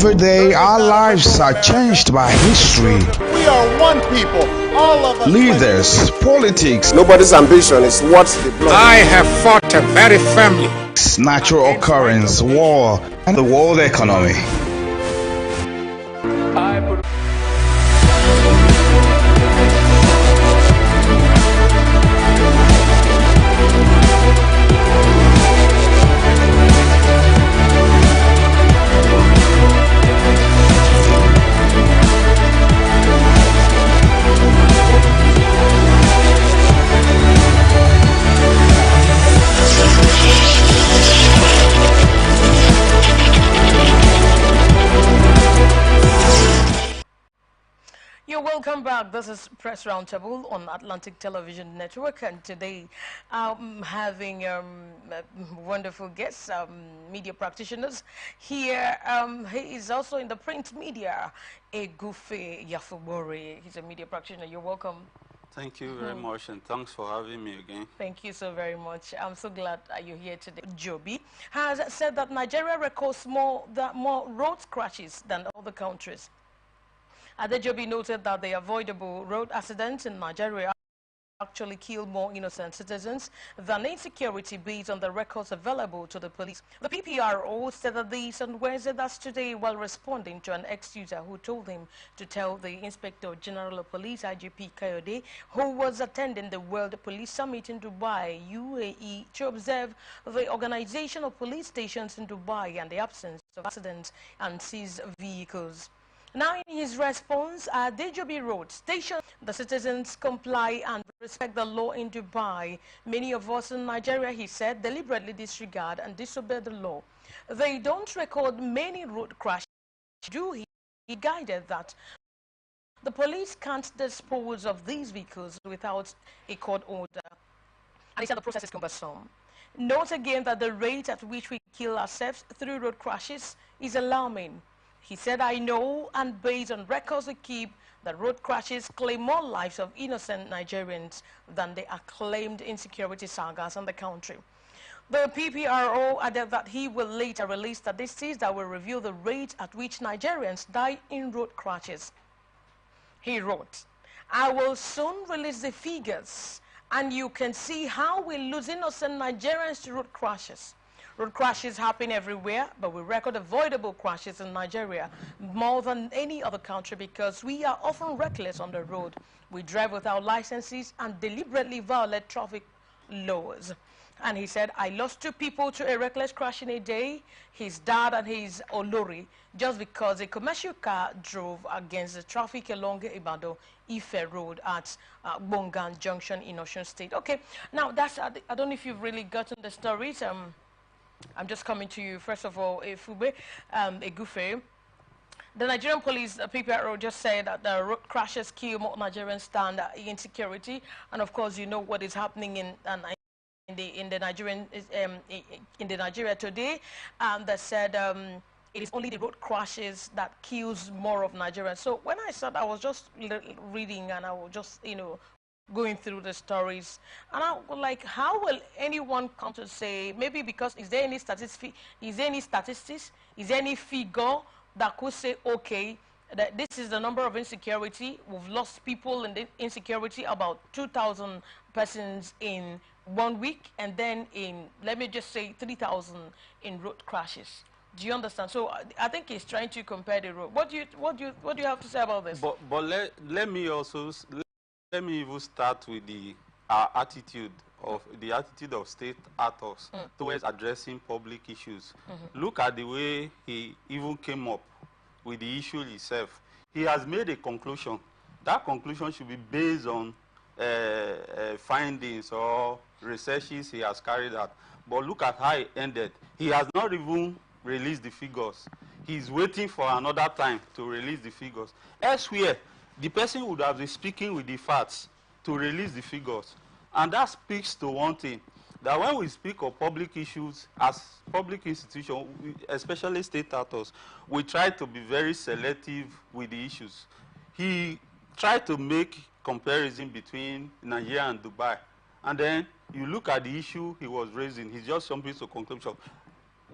Every day, our lives are changed by history. We are one people, all of us. Leaders, politics, nobody's ambition is what they blood. I have fought very firmly. natural occurrence, war, and the world economy. Welcome back. This is Press Roundtable on Atlantic Television Network, and today I'm having wonderful guests, media practitioners here. He is also in the print media, Egufe Yafubori. He's a media practitioner. You're welcome. Thank you very much, and thanks for having me again. Thank you so very much. I'm so glad you're here today. Joby has said that Nigeria records more road crashes than other countries. Adejobi noted that the avoidable road accidents in Nigeria actually kill more innocent citizens than insecurity based on the records available to the police. The PPRO said that this on Wednesday, that's today, while responding to an ex-user who told him to tell the Inspector General of Police, IGP Kayode, who was attending the World Police Summit in Dubai, UAE, to observe the organization of police stations in Dubai and the absence of accidents and seized vehicles. Now, in his response, Adejobi wrote, "Station, the citizens comply and respect the law in Dubai. Many of us in Nigeria," he said, "deliberately disregard and disobey the law. They don't record many road crashes. He guided that the police can't dispose of these vehicles without a court order. And he said the process is cumbersome. Note again that the rate at which we kill ourselves through road crashes is alarming." He said, "I know, and based on records we keep, that road crashes claim more lives of innocent Nigerians than the acclaimed insecurity sagas in the country." The PPRO added that he will later release statistics that will reveal the rate at which Nigerians die in road crashes. He wrote, "I will soon release the figures, and you can see how we lose innocent Nigerians to road crashes. Road crashes happen everywhere, but we record avoidable crashes in Nigeria more than any other country because we are often reckless on the road. We drive without licenses and deliberately violate traffic laws." And he said, "I lost 2 people to a reckless crash in a day, his dad and his Olori, just because a commercial car drove against the traffic along Ibadan-Ife Road at Bongan Junction in Osun State." Okay, now that's, I don't know if you've really gotten the stories. I'm just coming to you. First of all, Egufe. The Nigerian police, PPRO, just said that the road crashes kill more Nigerians than insecurity, and of course, you know what is happening in the Nigeria today. They said it is only the road crashes that kills more of Nigerians. So when I said, I was just reading, and I was just going through the stories, and I was like, how will anyone come to say, maybe because is there any statistics, is there any figure that could say, okay, that this is the number of insecurity, we've lost people in the insecurity, about 2,000 persons in 1 week, and then in, let me just say, 3,000 in road crashes. Do you understand? So I think he's trying to compare the road. What do you have to say about this? But let me even start with the attitude of state actors towards addressing public issues. Look at the way he even came up with the issue itself. He has made a conclusion. That conclusion should be based on findings or researches he has carried out. But look at how it ended. He has not even released the figures. He's waiting for another time to release the figures. Elsewhere, the person would have been speaking with the facts to release the figures. And that speaks to one thing, that when we speak of public issues as public institutions, especially state actors, we try to be very selective with the issues. He tried to make comparison between Nigeria and Dubai. And then you look at the issue he was raising, he's just jumping to conclusion.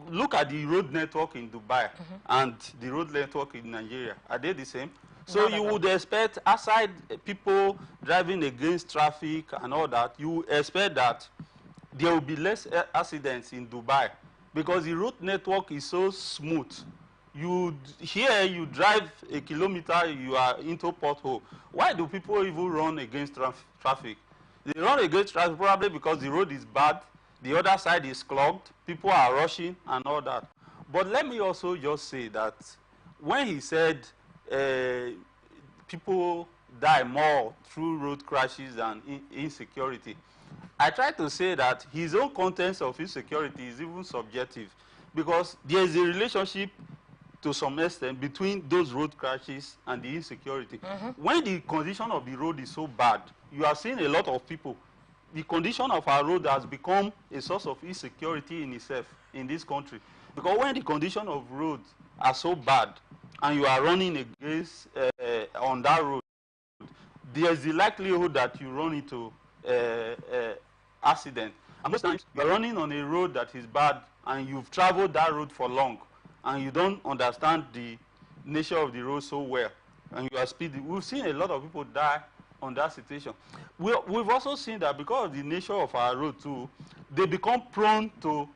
look at the road network in Dubai and the road network in Nigeria. Are they the same? So you would expect, aside people driving against traffic and all that, you would expect that there will be less accidents in Dubai because the road network is so smooth. Here you drive a kilometer, you are into pothole. Why do people even run against traffic? They run against traffic probably because the road is bad, the other side is clogged, people are rushing and all that. But let me also just say that when he said people die more through road crashes and insecurity, I try to say that his own contents of insecurity is even subjective because there is a relationship to some extent between those road crashes and the insecurity. When the condition of the road is so bad, you are seeing a lot of people. The condition of our road has become a source of insecurity in itself in this country. Because when the condition of roads are so bad and you are running against on that road, there's the likelihood that you run into accident. And most times you're running on a road that is bad and you've traveled that road for long and you don't understand the nature of the road so well and you are speeding. We've seen a lot of people die on that situation. We've also seen that because of the nature of our road too, they become prone to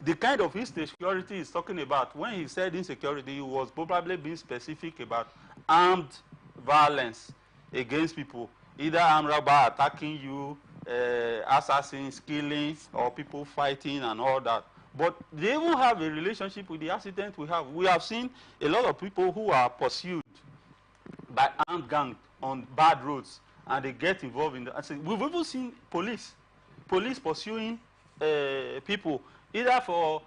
the kind of insecurity he's talking about. When he said insecurity, he was probably being specific about armed violence against people, either armed robber attacking you, assassins, killing, or people fighting and all that. But they even have a relationship with the accident we have. We have seen a lot of people who are pursued by armed gangs on bad roads, and they get involved in that. We've even seen police pursuing people, either for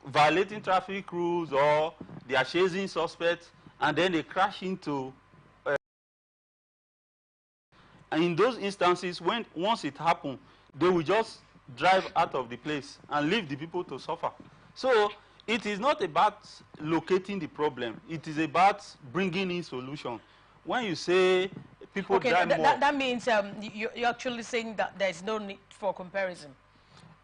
violating traffic rules or they are chasing suspects, and then they crash into. And in those instances, once it happens, they will just drive out of the place and leave the people to suffer. So it is not about locating the problem. It is about bringing in solution. When you say people drive more... that means you're actually saying that there is no need for comparison.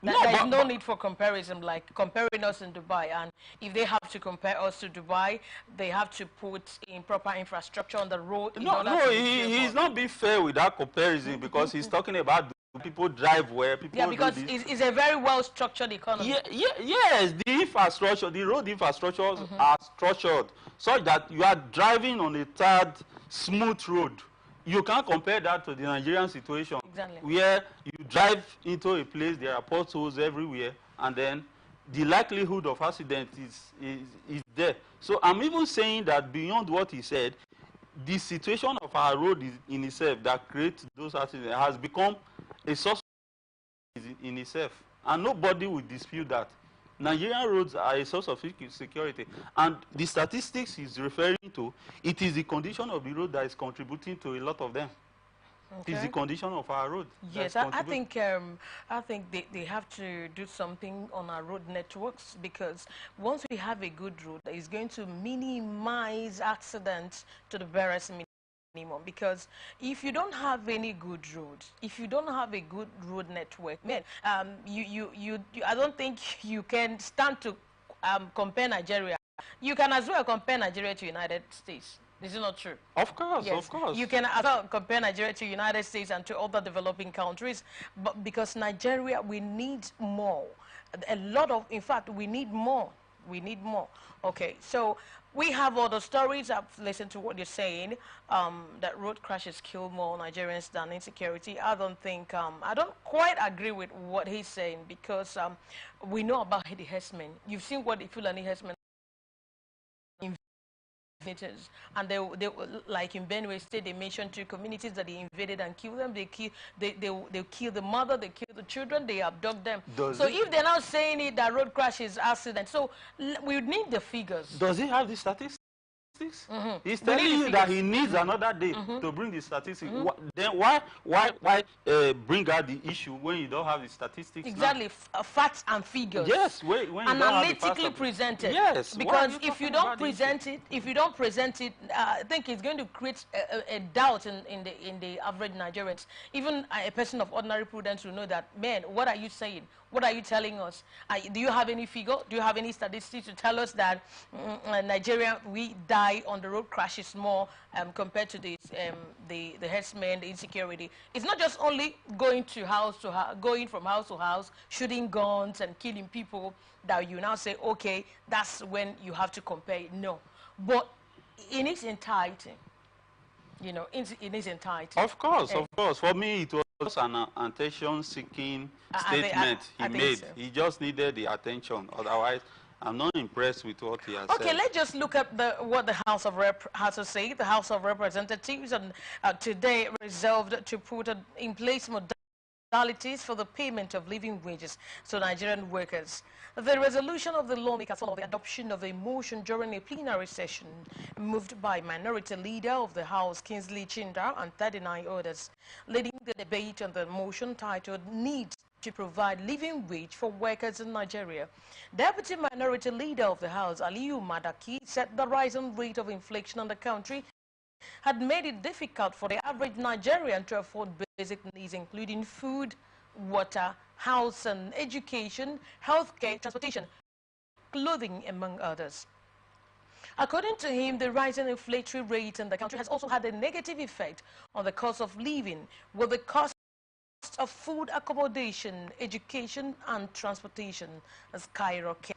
There is no need for comparison, like comparing us in Dubai. And if they have to compare us to Dubai, they have to put in proper infrastructure on the road. He's not being fair with that comparison because he's talking about people drive where people because it's a very well-structured economy. Yes, the infrastructure, the road infrastructures are structured such that you are driving on a third smooth road. You can't compare that to the Nigerian situation, where you drive into a place, there are potholes everywhere, and then the likelihood of accident is there. So I'm even saying that beyond what he said, the situation of our road in itself that creates those accidents has become a source in itself, and nobody will dispute that. Nigerian roads are a source of security, and the statistics he's referring to, it is the condition of the road that is contributing to a lot of them. Okay. It's the condition of our road. Yes, I think they have to do something on our road networks, because once we have a good road, it's going to minimize accidents to the barest minimum. Because if you don't have any good roads, if you don't have a good road network, man, I don't think you can stand to compare Nigeria. You can as well compare Nigeria to United States. Is it not true? Of course, yes. Of course. You can as well compare Nigeria to United States and to other developing countries, but because Nigeria, we need more. A lot of, in fact, we need more. We need more. Okay, so we have other stories. I've listened to what you're saying, that road crashes kill more Nigerians than insecurity. I don't quite agree with what he's saying, because we know about the herdsmen. You've seen what the Fulani herdsmen invaders, and they like in Benue State, they mentioned 2 communities that they invaded and killed them. They kill the mother, they kill the children, they abduct them. If they're not saying it, that road crash is accident, so we need the figures. Does he have the statistics? He's telling you that he needs another day to bring the statistics. Then why bring out the issue when you don't have the statistics? Exactly, facts and figures. Yes, when you analytically presented. Yes, because if you don't present it, I think it's going to create a doubt in the average Nigerians. Even a person of ordinary prudence will know that, man, what are you saying? What are you telling us? Do you have any figure? Do you have any statistics to tell us that Nigeria, we die on the road crashes more compared to this, the herdsmen, the insecurity? It's not just only going to house to house, going from house to house, shooting guns and killing people that you now say, okay, that's when you have to compare it. No. But in its entirety, you know, in its entirety. Of course, of course. For me, it was an attention-seeking statement he made. So. He just needed the attention. Otherwise, I'm not impressed with what he has said. Okay, let's just look at what the House of Rep has to say. The House of Representatives today resolved to put in place modalities for the payment of living wages to Nigerian workers. The resolution of the lawmakers followed the adoption of a motion during a plenary session moved by Minority Leader of the House, Kingsley Chinda, and 39 others, leading the debate on the motion titled Needs to Provide Living Wage for Workers in Nigeria. Deputy Minority Leader of the House, Aliyu Madaki, said the rising rate of inflation in the country had made it difficult for the average Nigerian to afford basic needs, including food, water, house and education, healthcare, transportation, clothing, among others. According to him, the rising inflationary rate in the country has also had a negative effect on the cost of living, with the cost of food, accommodation, education and transportation skyrocketing.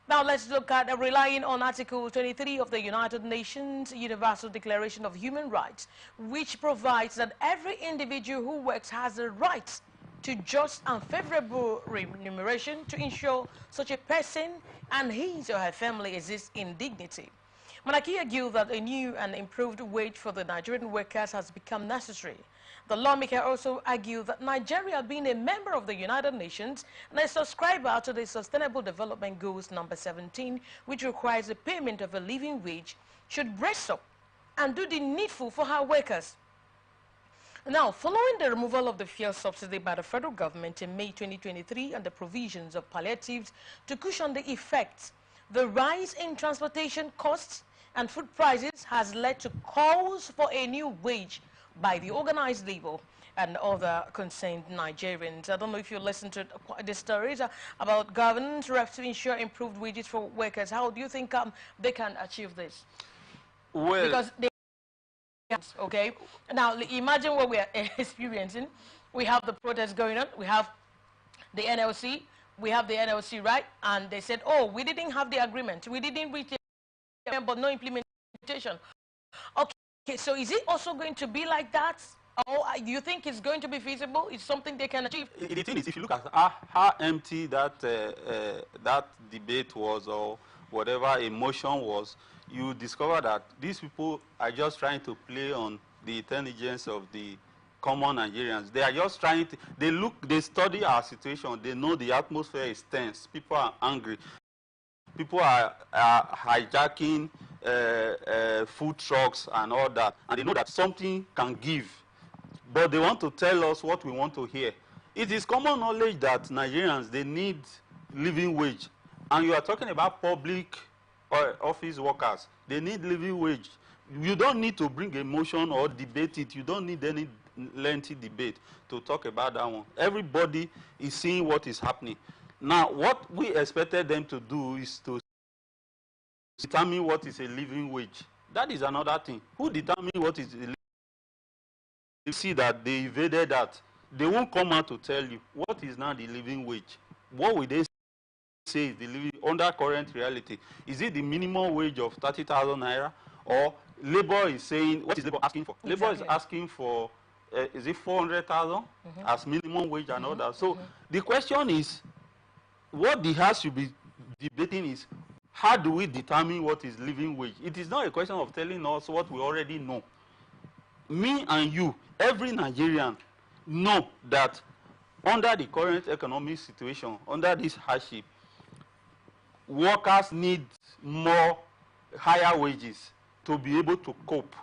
Now let's look at relying on Article 23 of the United Nations Universal Declaration of Human Rights, which provides that every individual who works has the right to just and favorable remuneration to ensure such a person and his or her family exists in dignity. Manaki argued that a new and improved wage for the Nigerian workers has become necessary. The lawmaker also argued that Nigeria, being a member of the United Nations and a subscriber to the Sustainable Development Goals number 17, which requires the payment of a living wage, should brace up and do the needful for her workers. Now, following the removal of the fuel subsidy by the federal government in May 2023 and the provisions of palliatives to cushion the effects, the rise in transportation costs and food prices has led to calls for a new wage by the organized labor and other concerned Nigerians. I don't know if you listened to the stories about government reps to ensure improved wages for workers. How do you think they can achieve this? Well, because they okay. Now imagine what we are experiencing. We have the protest going on. We have the NLC. We have the NLC, right? And they said, oh, we didn't have the agreement. We didn't reach the agreement, but no implementation. Okay, so is it also going to be like that? Or do you think it's going to be feasible? It's something they can achieve? The thing is, if you look at how empty that that debate was, or whatever emotion was, you discover that these people are just trying to play on the intelligence of the common Nigerians. They are just trying to, they study our situation. They know the atmosphere is tense. People are angry. People are hijacking food trucks and all that. And they know that something can give. But they want to tell us what we want to hear. It is common knowledge that Nigerians, they need living wage. And you are talking about public office workers. They need living wage. You don't need to bring a motion or debate it. You don't need any lengthy debate to talk about that one. Everybody is seeing what is happening. Now, what we expected them to do is to determine what is a living wage. That is another thing. Who determines what is a living wage? You see that they evaded that. They won't come out to tell you what is now the living wage. What will they say is the living under current reality? Is it the minimum wage of 30,000 naira, or labor is saying, what is labor asking for? Exactly. Labor is asking for is it 400,000 as minimum wage and all that. So the question is, what the House should be debating is, how do we determine what is living wage? It is not a question of telling us what we already know. Me and you, every Nigerian, know that under the current economic situation, under this hardship, workers need more higher wages to be able to cope.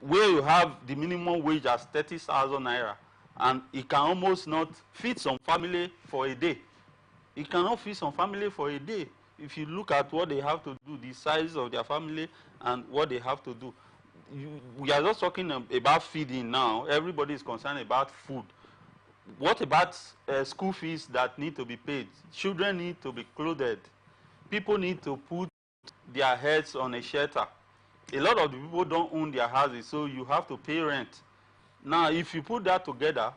Where you have the minimum wage as 30,000 naira, and it can almost not feed some family for a day. It cannot feed some family for a day. If you look at what they have to do, the size of their family and what they have to do. We are just talking about feeding now. Everybody is concerned about food. What about school fees that need to be paid? Children need to be clothed. People need to put their heads on a shelter. A lot of the people don't own their houses, so you have to pay rent. Now, if you put that together,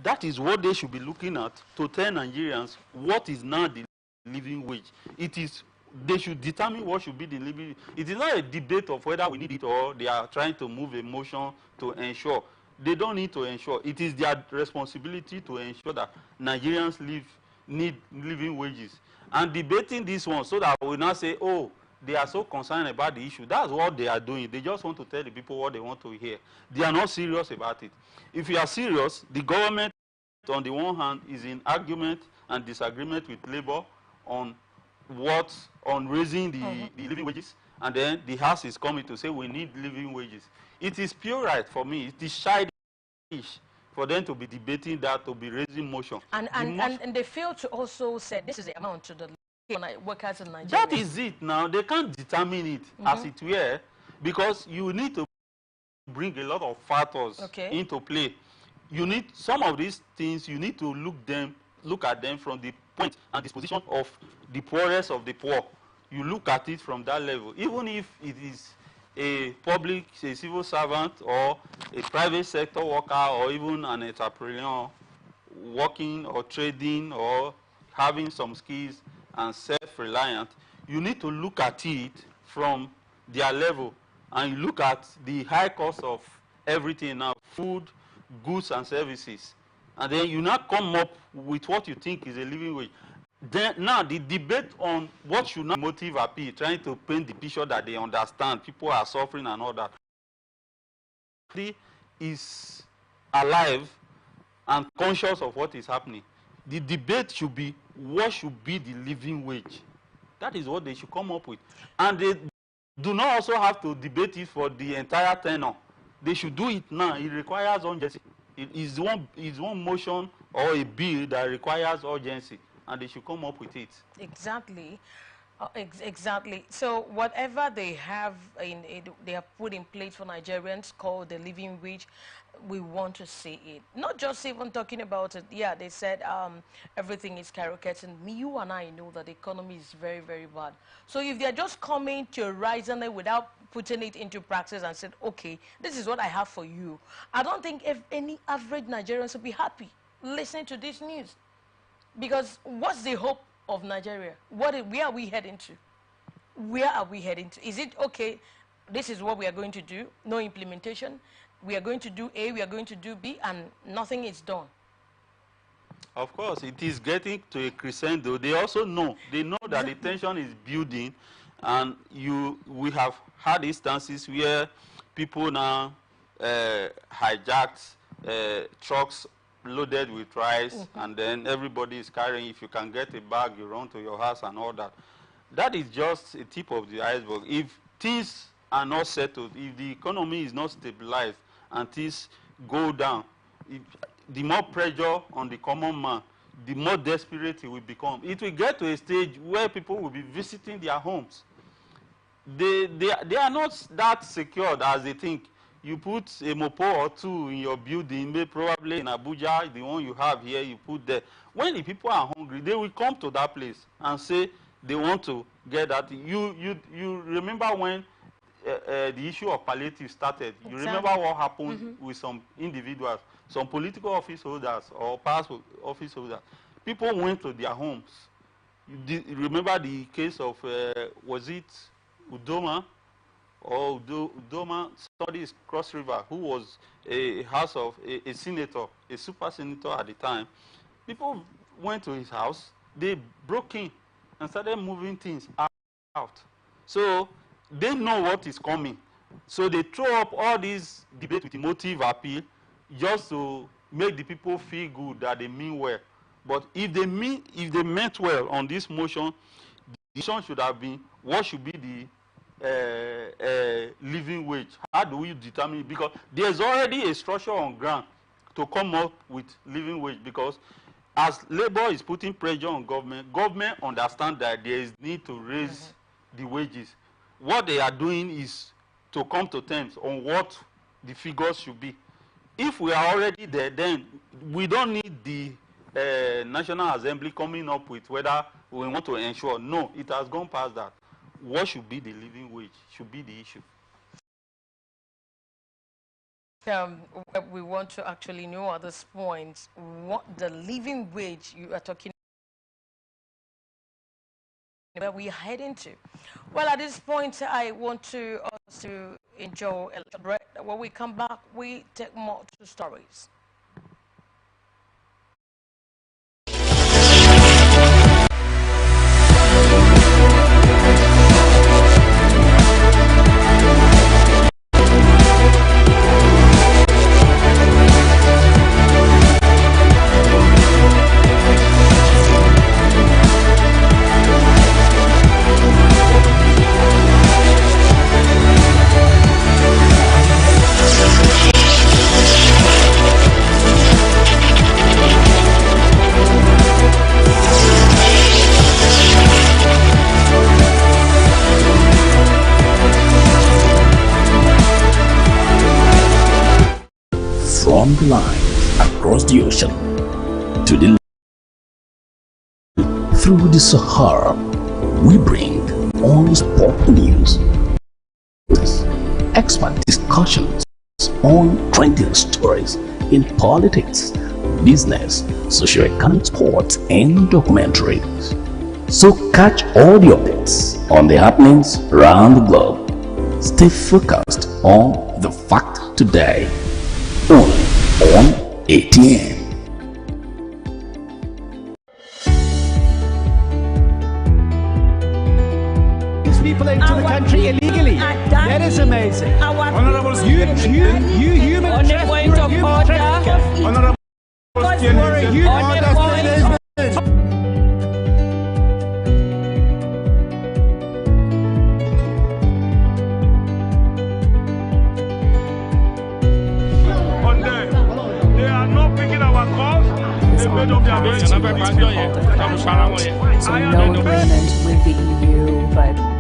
that is what they should be looking at to tell Nigerians what is now the living wage. It is, they should determine what should be the living. It is not a debate of whether we need it or they are trying to move a motion to ensure. They don't need to ensure. It is their responsibility to ensure that Nigerians need living wages. And debating this one so that we will not say, oh, they are so concerned about the issue. That's what they are doing. They just want to tell the people what they want to hear. They are not serious about it. If you are serious, the government, on the one hand, is in argument and disagreement with labor on raising the living wages, and then the House is coming to say we need living wages. It is pure right for me. It is childish for them to be debating that, to be raising motion. And they fail to also say this is the amount to the workers in Nigeria. That is it now. They can't determine it as it were, because you need to bring a lot of factors into play. You need some of these things, you need to look at them from the point and disposition of the poorest of the poor. You look at it from that level. Even if it is a civil servant or a private sector worker or even an entrepreneur working or trading or having some skills and self-reliant, you need to look at it from their level, and you look at the high cost of everything now, food, goods and services, and then you now come up with what you think is a living wage. Then now the debate on what should not motive appeal, trying to paint the picture that they understand people are suffering and all that, is alive and conscious of what is happening. The debate should be what should be the living wage. That is what they should come up with. And they do not also have to debate it for the entire tenure. They should do it now. It requires urgency. It is one motion or a bill that requires urgency, and they should come up with it. Exactly. Exactly. So whatever they have they have put in place for Nigerians called the living wage, we want to see it. Not just even talking about it. Yeah, they said everything is skyrocketing. You and I know that the economy is very, very bad. So if they're just coming to rise on it without putting it into practice and said, okay, this is what I have for you, I don't think if any average Nigerians would be happy listening to this news. Because what's the hope of Nigeria? Where are we heading to? Where are we heading to? Is it, okay, this is what we are going to do, no implementation, we are going to do A, we are going to do B, and nothing is done? Of course, it is getting to a crescendo. They also know, that the tension is building, and we have had instances where people now hijacked trucks loaded with rice, and then everybody is carrying. If you can get a bag, you run to your house and all that. That is just a tip of the iceberg. If things are not settled, if the economy is not stabilized and things go down, the more pressure on the common man, the more desperate it will become. It will get to a stage where people will be visiting their homes. They are not that secured as they think. You put a mopo or two in your building, maybe probably in Abuja, the one you have here, you put there. When the people are hungry, they will come to that place and say they want to get that. You remember when the issue of palliative started? Exactly. You remember what happened with some individuals, some political office holders or past office holders. People went to their homes. You remember the case of, was it Udoma? Or Udoma, studies Cross River, who was a senator, a super senator at the time. People went to his house, they broke in and started moving things out. So they know what is coming. So they throw up all these debates with emotive appeal just to make the people feel good that they mean well. But if they meant well on this motion, the decision should have been what should be the living wage. How do we determine it? Because there's already a structure on ground to come up with living wage, because as labor is putting pressure on government understands that there is need to raise the wages. What they are doing is to come to terms on what the figures should be. If we are already there, then we don't need the National Assembly coming up with whether we want to ensure. No, it has gone past that. What should be the living wage should be the issue. We want to actually know at this point what the living wage you are talking where we are heading to. Well, at this point, I want to also enjoy a little break. When we come back, we take more two stories. From the line across the ocean to the through the Sahara, we bring all the sport news, expert discussions on trending stories in politics, business, socio-economic, sports, and documentaries. So catch all the updates on the happenings around the globe. Stay focused on the fact today. Only on ATN. People into the country illegally. That is amazing. Honorable you human trafficker. Honorable You are a human They are not picking our calls. They made up their minds. So no agreement with the EU, but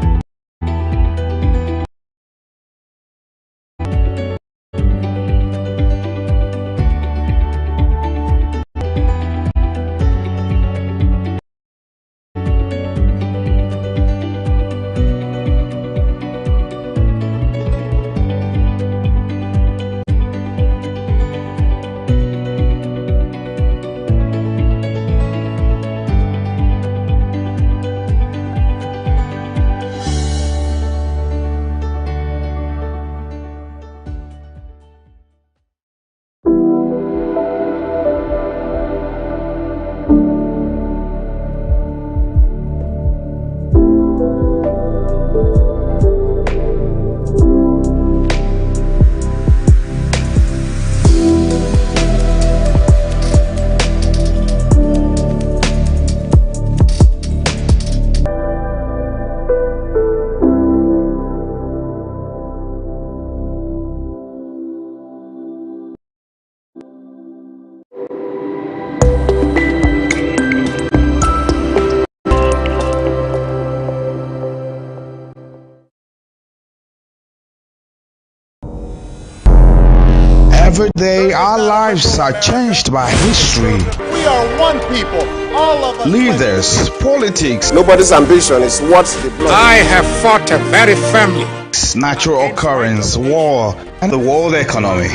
Every day our lives are changed by history. We are one people, all of us. Leaders, politics, Nobody's ambition is what the blood. I have fought a very family. natural occurrence, war, and the world economy.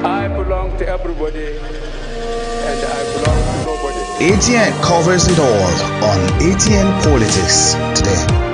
I belong to everybody, and I belong to nobody. ATN covers it all on ATN Politics today.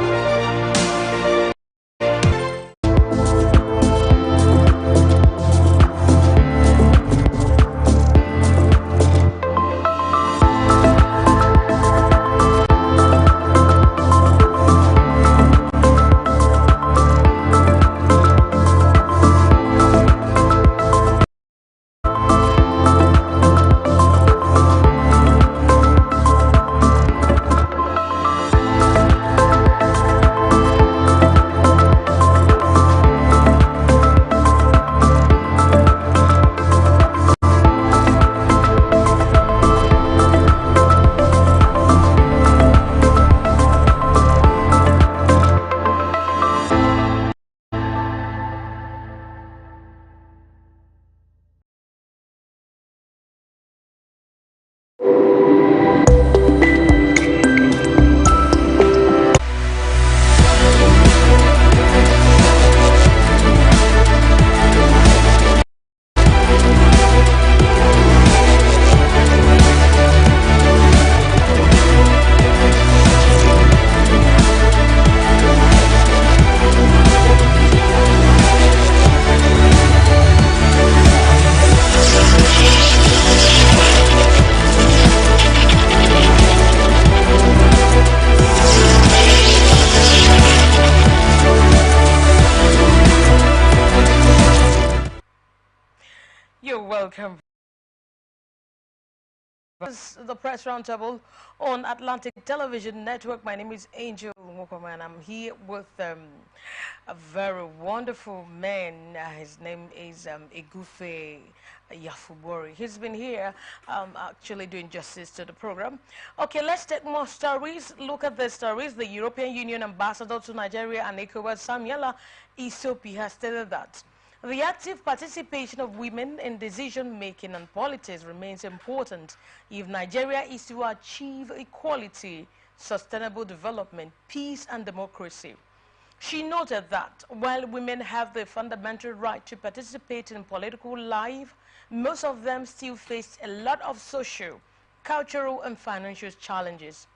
welcome. This is the Press Roundtable on Atlantic Television Network. My name is Angel Mokoma and I'm here with a very wonderful man. His name is Egufe Yafubori. He's been here actually doing justice to the program. Okay, let's take more stories. Look at the stories. The European Union ambassador to Nigeria and ECOWAS, Samuela Isopi, has stated that the active participation of women in decision-making and politics remains important if Nigeria is to achieve equality, sustainable development, peace and democracy. She noted that while women have the fundamental right to participate in political life, most of them still face a lot of social, cultural and financial challenges.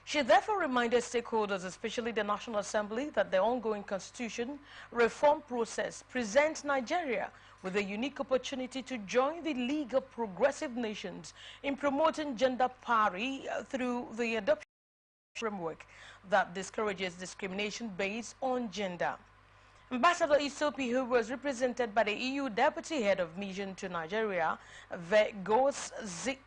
She therefore reminded stakeholders, especially the National Assembly, that the ongoing constitution reform process presents Nigeria with a unique opportunity to join the League of Progressive Nations in promoting gender parity through the adoption framework that discourages discrimination based on gender. Ambassador Isopi, who was represented by the EU Deputy Head of Mission to Nigeria, Vegos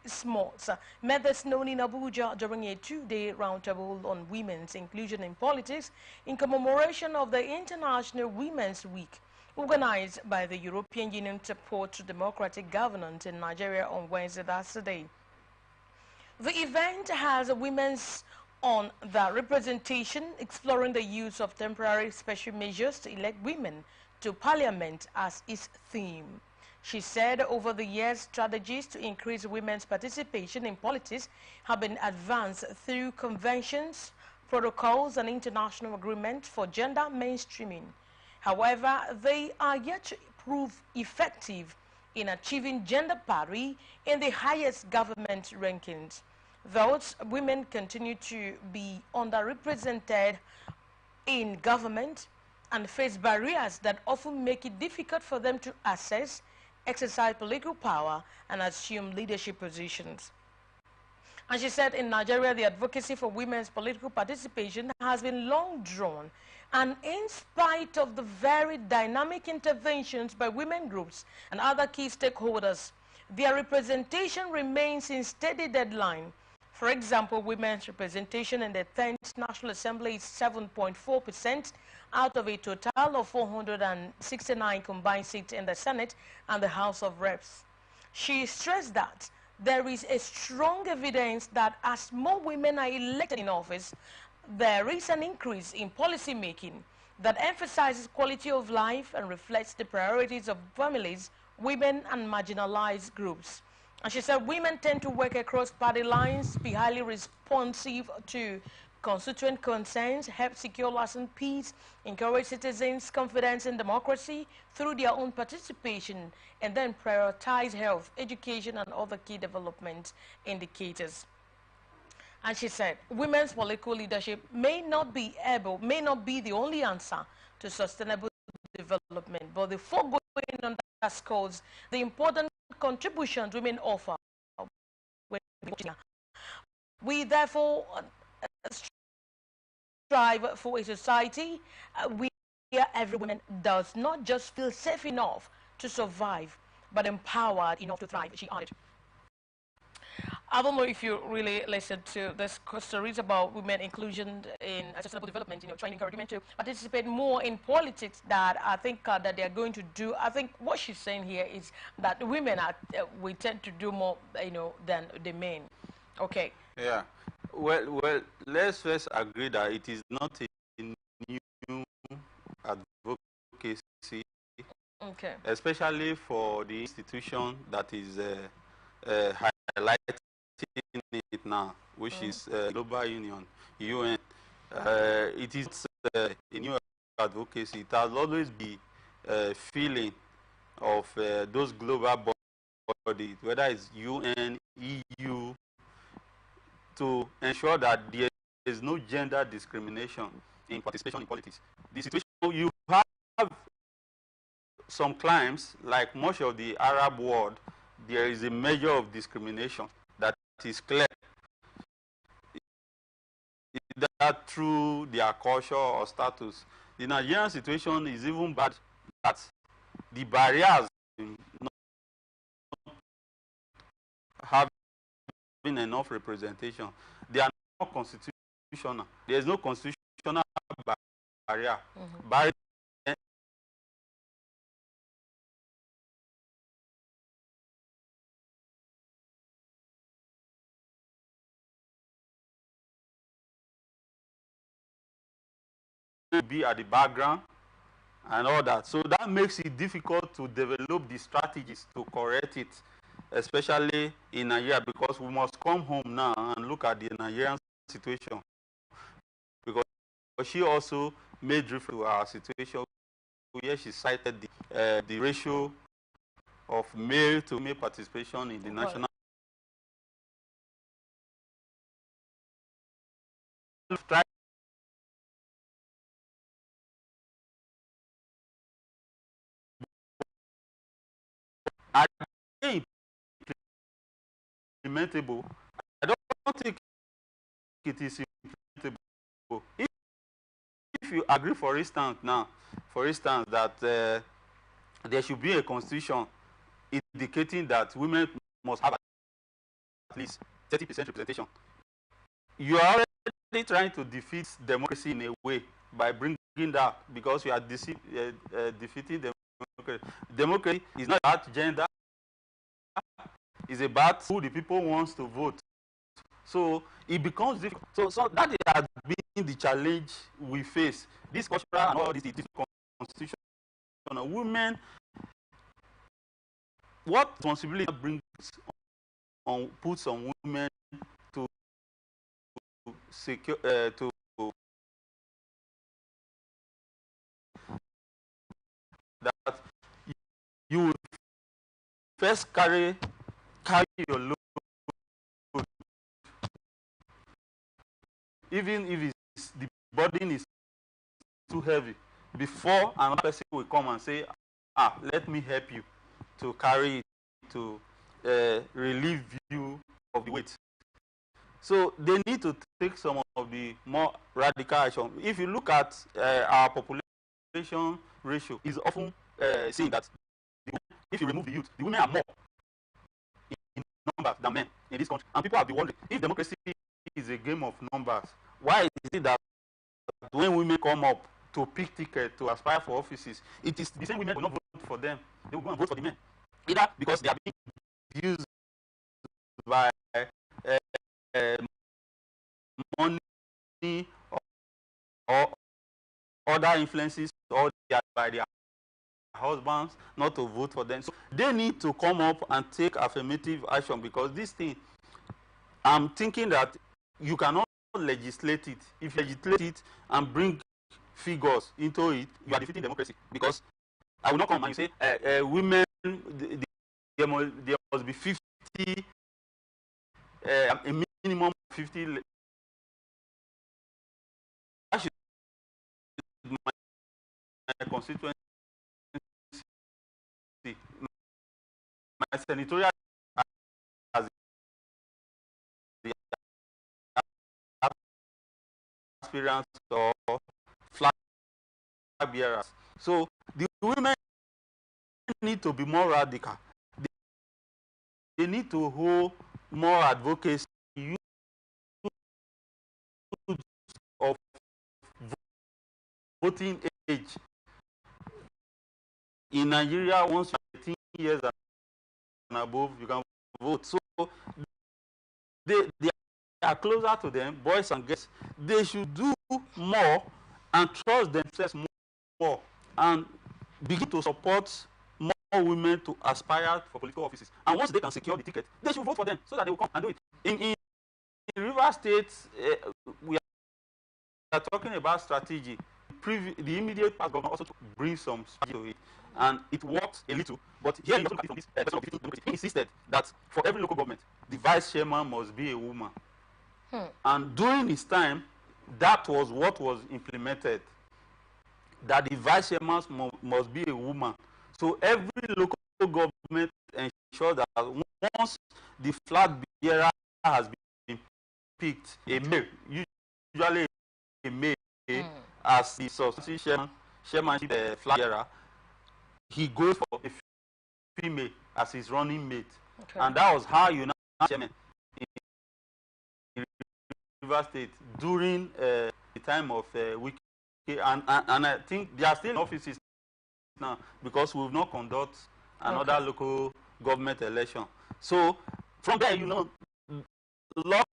Smots, made this known in Abuja during a two-day roundtable on women's inclusion in politics in commemoration of the International Women's Week, organized by the European Union Support to Democratic Governance in Nigeria on Wednesday, that's today. The event has women's on the representation, exploring the use of temporary special measures to elect women to parliament as its theme. She said over the years, strategies to increase women's participation in politics have been advanced through conventions, protocols and international agreements for gender mainstreaming. However, they are yet to prove effective in achieving gender parity in the highest government rankings. Thus, women continue to be underrepresented in government and face barriers that often make it difficult for them to access, exercise political power, and assume leadership positions. And she said in Nigeria, the advocacy for women's political participation has been long drawn, and in spite of the very dynamic interventions by women groups and other key stakeholders, their representation remains in steady decline. For example, women's representation in the 10th National Assembly is 7.4% out of a total of 469 combined seats in the Senate and the House of Reps. She stressed that there is a strong evidence that as more women are elected in office, there is an increase in policy making that emphasizes quality of life and reflects the priorities of families, women and marginalized groups. And she said women tend to work across party lines, be highly responsive to constituent concerns, help secure lasting peace, encourage citizens' confidence in democracy through their own participation, and then prioritize health, education, and other key development indicators. And she said women's political leadership may not be the only answer to sustainable development, but the foregoing underscores the important contributions women offer. We therefore strive for a society where every woman does not just feel safe enough to survive, but empowered enough to thrive, she added. I don't know if you really listened to this stories about women inclusion in sustainable development, trying to encourage women to participate more in politics that I think that they are going to do. I think what she's saying here is that women are, we tend to do more, than the men. Okay. Yeah. Well, let's first agree that it is not a new advocacy, okay, especially for the institution that is highlighting it now, which is Global Union, UN. It is a new advocacy. It has always been a feeling of those global bodies, whether it's UN, EU, to ensure that there is no gender discrimination in participation in politics. The situation, you have some climes, like much of the Arab world, there is a measure of discrimination that is clear. Either through their culture or status. The Nigerian situation is even bad that the barriers having enough representation. They are not constitutional. There is no constitutional barrier. Barrier be at the background and all that. So that makes it difficult to develop the strategies to correct it, especially in Nigeria, because we must come home now and look at the Nigerian situation. Because she also made reference to our situation where she cited the ratio of male to male participation in the national. Are they implementable? I don't think it is implementable. If you agree, for instance, that there should be a constitution indicating that women must have at least 30% representation, you are already trying to defeat democracy in a way by bringing that, because you are defeating democracy. Democracy is not about gender, it's about who the people wants to vote. So it becomes difficult. So that has been the challenge we face. This cultural and all this constitution. Women, what responsibility puts on women to secure to that you would first carry your load, even if the burden is too heavy, before another person will come and say, let me help you to carry it, to relieve you of the weight. So they need to take some of the more radical action. If you look at our population ratio, is often seen that if you remove the youth, the women are more in numbers than men in this country. And people have been wondering, if democracy is a game of numbers, why is it that when women come up to pick tickets, to aspire for offices, it is the same women who will not vote for them. They will go and vote for the men. Either because they are being used by money or other influences, or by their husbands not to vote for them. So they need to come up and take affirmative action, because this thing, I'm thinking that you cannot legislate it. If you legislate it and bring figures into it, you are defeating democracy. Because I will not come and say women, there must be 50, a minimum of 50. That should be my constituency. My senatorial as the aspirants or flag bearers. So the women need to be more radical. They need to hold more advocacy of voting age. In Nigeria, once you're 18 years and above, you can vote. So they are closer to them, boys and girls. They should do more and trust themselves more and begin to support more women to aspire for political offices. And once they can secure the ticket, they should vote for them so that they will come and do it. In River State, we are talking about strategy. The immediate past government also bring some strategy to it, and it worked a little. But here, you from this he insisted that for every local government, the vice chairman must be a woman. And during his time, that was what was implemented, that the vice chairman must be a woman. So every local government ensure that once the flag bearer has been picked, a male, usually a male, as the substitute chairmanship flag bearer, he goes for a female as his running mate. Okay. And that was how you now chairman Rivers State during the time of Wiki, and I think they are still in offices now because we've not conducted another local government election. So from there, you know, luck,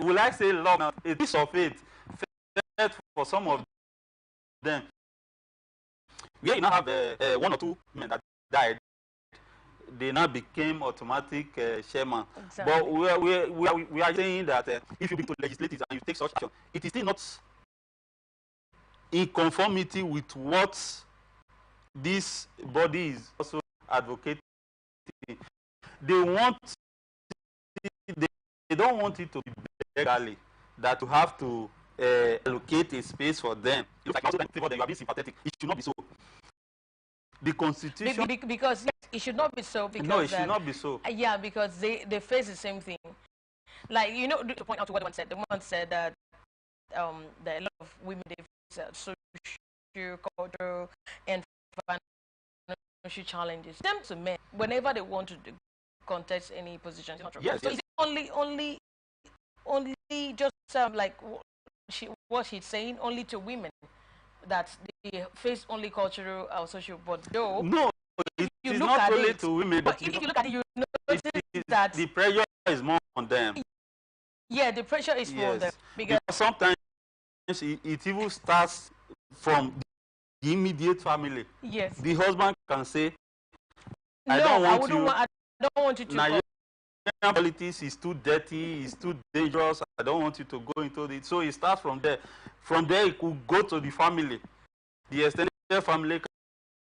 will I say luck? Now, a piece of it for some of them. Yeah, you now have one or two men that died. They now became automatic chairman. Exactly. But we are saying that if you be to legislate and you take such action, it is still not in conformity with what this body is also advocating. They want they don't want it to be legally that you have to allocate a space for them. If I can also favor them, you are being sympathetic. It should not be so. The Constitution. Because yes, it should not be so. Because no, it should not be so. Yeah, because they face the same thing. Like, you know, to point out to what the woman said. The woman said that there are a lot of women they face social, cultural, and financial challenges. Them to men whenever they want to contest any position. Yes, so yes. is it only just like what she's saying, only to women that they face only cultural or social, but though no, it is not only to women. But if you look at it, you notice that the pressure is more on them. Yeah, the pressure is more on them because sometimes it even starts from the immediate family. Yes. The husband can say, I don't want you to Nigerian politics is too dirty, it's too dangerous, I don't want you to go into it. So it starts from there. From there, it could go to the family. The extended family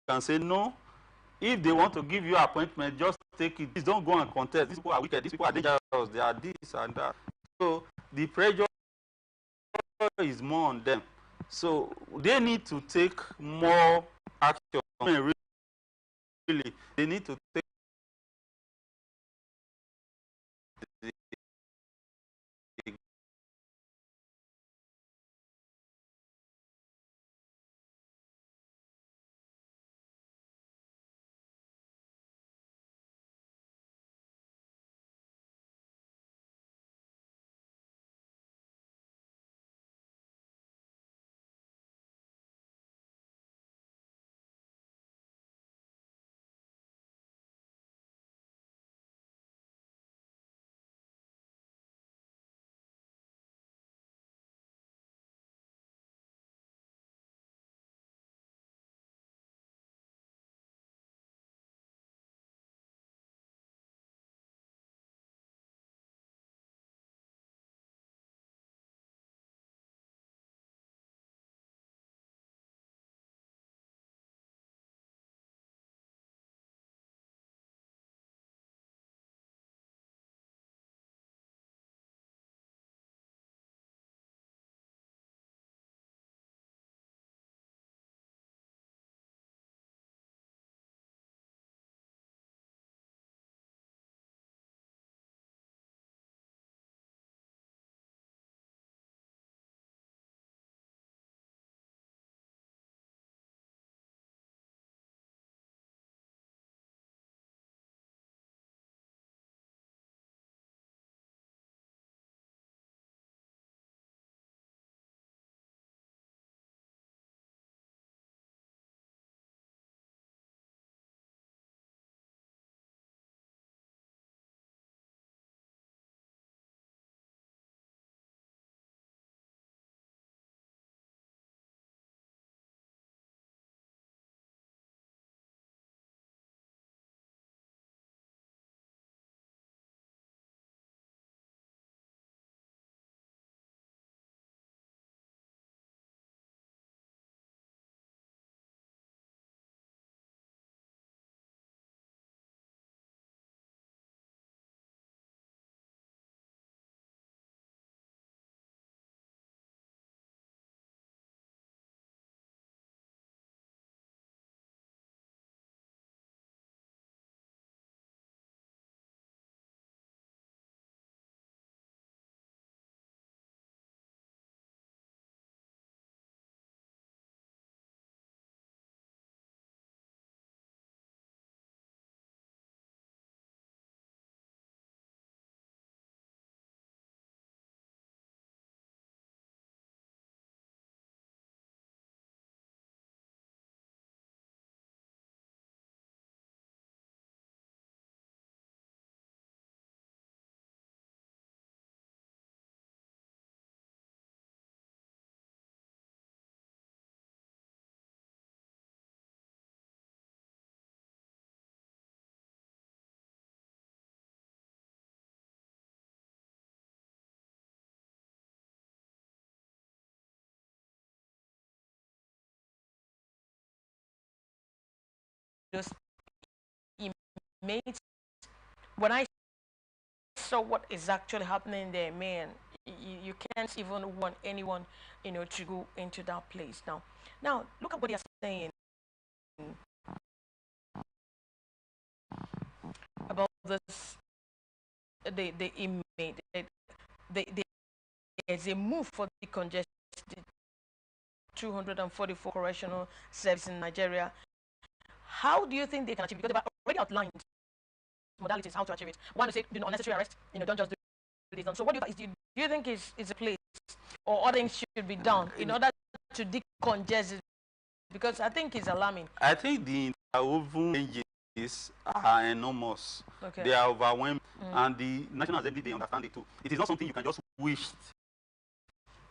can say no. If they want to give you appointment, just take it. Please don't go and contest. These people are wicked. These people are dangerous. They are this and that. So the pressure is more on them. So they need to take more action. I mean, really, they need to take those inmates, when I saw what is actually happening there, man, you can't even want anyone, to go into that place. Now look at what they are saying about this. The inmate. There's a move for the congested 244 correctional services in Nigeria. How do you think they can achieve it? Because they've already outlined modalities how to achieve it. One is say, unnecessary arrest. Don't just do this. So what do you think is a place or other things should be done in order to decongest it? Because I think it's alarming. I think the interwoven changes are enormous. Okay. They are overwhelming, and the National Assembly, they understand it too. It is not something you can just wish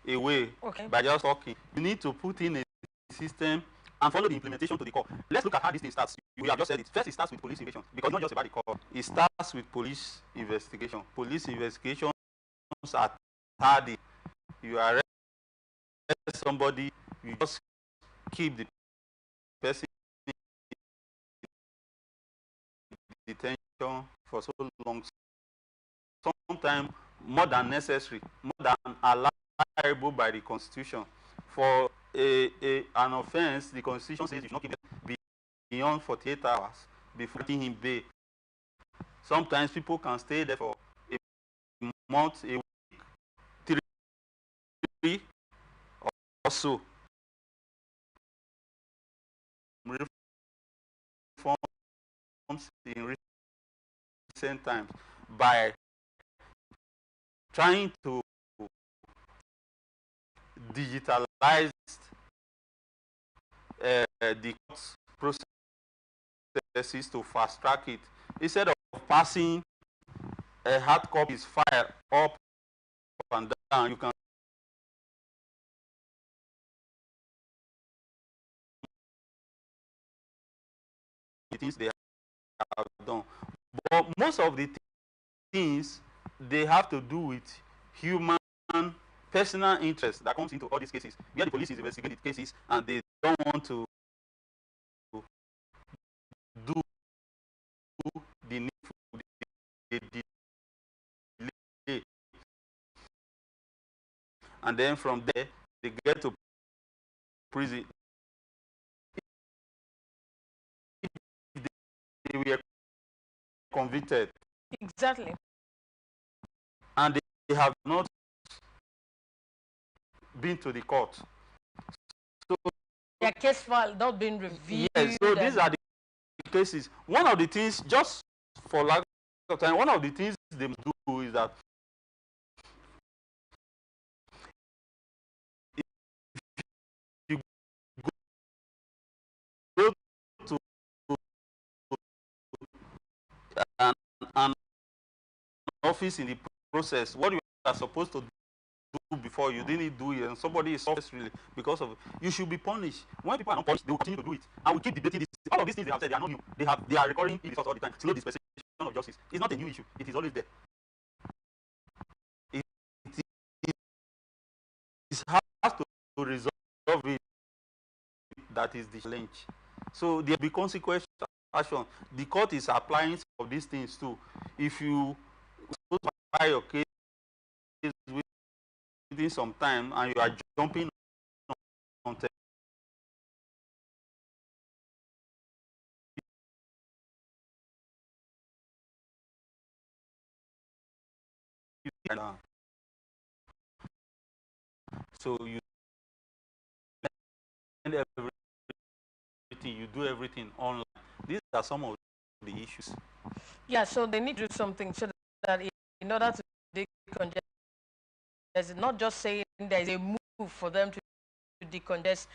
away by just talking. You need to put in a system and follow the implementation to the core. Let's look at how this thing starts. We have just said it. First, it starts with police investigation, because it's not just about the core. It starts with police investigation. Police investigations are tardy. You arrest somebody, you just keep the person in detention for so long, sometimes more than necessary, more than allowable by the Constitution. For an offense, the Constitution says you should not keep it beyond 48 hours before letting him bail. Sometimes people can stay there for a month, a week, 3 or so. Reforms in recent times by trying to digitalize the court processes to fast track it. Instead of passing a hard copy's file up and down, you can the things they have done. But most of the things they have to do with human personal interest that comes into all these cases, where the police is investigating cases and they don't want to do the needful, they delay, and then from there they get to prison. If they were convicted, exactly, and they have not been to the court, so their case file not been reviewed. Yes, so these are the cases. One of the things, just for lack of time, one of the things they must do is that if you go to an office in the process, what you are supposed to do before, you didn't do it, and somebody is really because of it, you should be punished. When people are not punished, they will continue to do it, and we keep debating this. All of these things they have said, they are not new. They are recurring issues all the time. Slow dispensation of justice is not a new issue. It is always there. It has to resolve it. That is the challenge. So there will be consequential action. The court is applying some of these things too. If you file your case within some time and you are jumping on so you everything, you do everything online. These are some of the issues. Yeah, so they need to do something so that in order to decongest, there's not just saying there's a move for them to decongest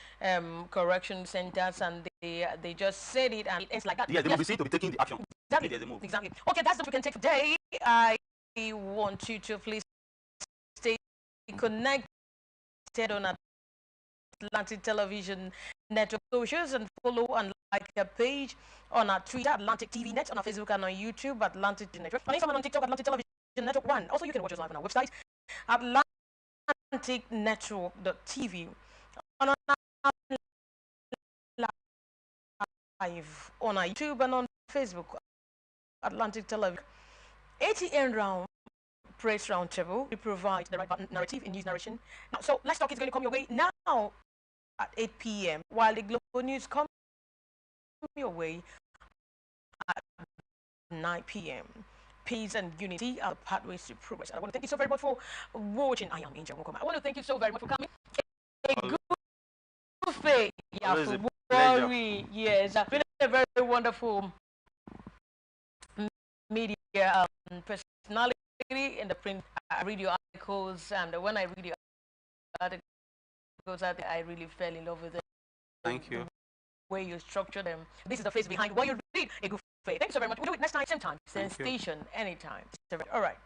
correction centers, and they just said it and it's like that. Yes, they will be seen to be taking the action. Exactly. There's a move. Exactly. Okay, that's what we can take today. I want you to please stay connected on Atlantic Television Network socials and follow and like a page on our Twitter, Atlantic TV Net, on our Facebook and on YouTube, Atlantic Network. On Instagram and on TikTok, Atlantic Television Network 1. Also, you can watch us live on our website, atlanticnetwork.tv. On our live on our YouTube and on Facebook, Atlantic Television. ATN Round Press Roundtable. We provide the right narrative in news narration. Now, so Let's Talk is going to come your way now at 8 p.m. while the Global News comes your way at 9 p.m. Peace and unity are the pathways to progress. And I want to thank you so very much for watching. I am Angel Mokoma. I want to thank you so very much for coming. A good faith. Yeah, for worry. Yes, I've been a very wonderful media personality in the print. I read your articles, and when I read your articles, I really fell in love with them. Thank you. The way you structure them. This is the face behind what you read. A good faith. Thank you so very much. We'll do it next time, same time, same station, anytime. All right.